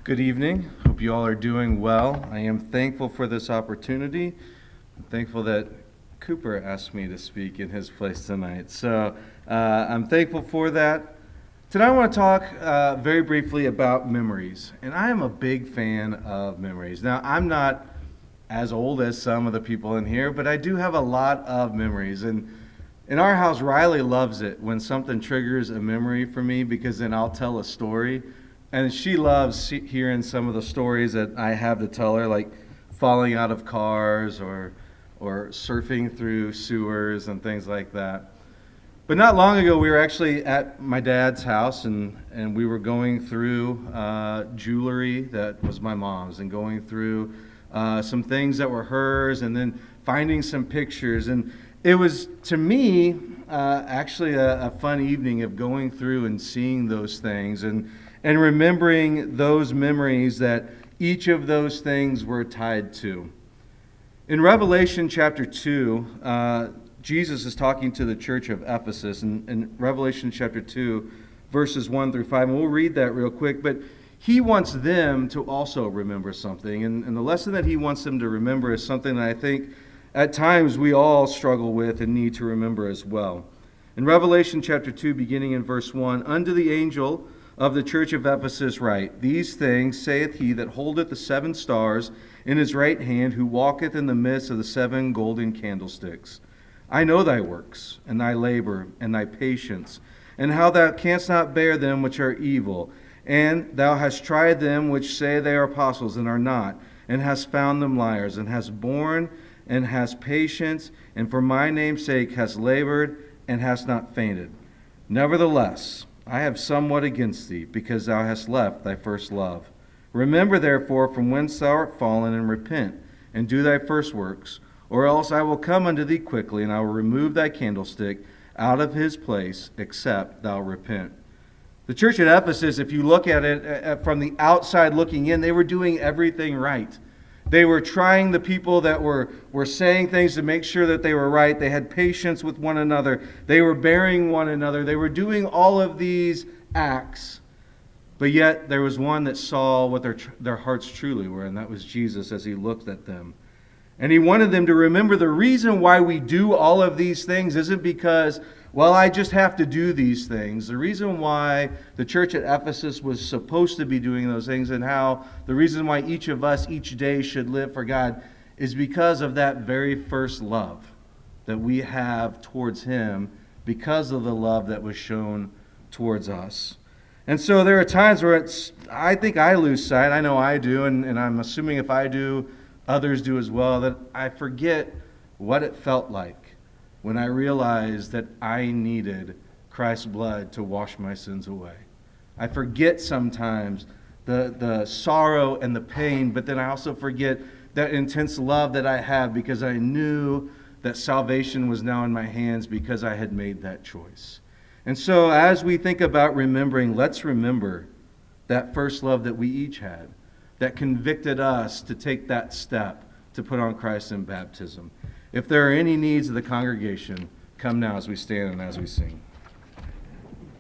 Good evening. Hope you all are doing well. I am thankful for this opportunity. I'm thankful that Cooper asked me to speak in his place tonight. So I'm thankful for that. Tonight I want to talk very briefly about memories. And I am a big fan of memories. Now, I'm not as old as some of the people in here, but I do have a lot of memories. And in our house, Riley loves it when something triggers a memory for me because then I'll tell a story. And she loves hearing some of the stories that I have to tell her, like falling out of cars or surfing through sewers and things like that. But not long ago, we were actually at my dad's house, and we were going through jewelry that was my mom's and going through some things that were hers and then finding some pictures. And it was, to me, actually a fun evening of going through and seeing those things and remembering those memories that each of those things were tied to. In Revelation chapter 2, Jesus is talking to the church of Ephesus in Revelation chapter 2, verses 1 through 5. And we'll read that real quick. But he wants them to also remember something. And the lesson that he wants them to remember is something that I think at times we all struggle with and need to remember as well. In Revelation chapter 2, beginning in verse 1, "Unto the angel of the church of Ephesus write, These things saith he that holdeth the 7 stars in his right hand, who walketh in the midst of the 7 golden candlesticks. I know thy works, and thy labor, and thy patience, and how thou canst not bear them which are evil. And thou hast tried them which say they are apostles, and are not, and hast found them liars, and hast borne, and hast patience, and for my name's sake hast labored, and hast not fainted. Nevertheless, I have somewhat against thee, because thou hast left thy first love. Remember therefore from whence thou art fallen, and repent, and do thy first works, or else I will come unto thee quickly, and I will remove thy candlestick out of his place, except thou repent." The church at Ephesus, if you look at it from the outside looking in, they were doing everything right. They were trying the people that were saying things to make sure that they were right. They had patience with one another. They were bearing one another. They were doing all of these acts. But yet there was one that saw what their hearts truly were, and that was Jesus as he looked at them. And he wanted them to remember the reason why we do all of these things isn't because, well, I just have to do these things. The reason why the church at Ephesus was supposed to be doing those things, and how the reason why each of us each day should live for God, is because of that very first love that we have towards him, because of the love that was shown towards us. And so there are times where I think I lose sight. I know I do, and I'm assuming if I do, others do as well, that I forget what it felt like when I realized that I needed Christ's blood to wash my sins away. I forget sometimes the sorrow and the pain, but then I also forget that intense love that I have because I knew that salvation was now in my hands because I had made that choice. And so as we think about remembering, let's remember that first love that we each had, that convicted us to take that step to put on Christ in baptism. If there are any needs of the congregation, come now as we stand and as we sing.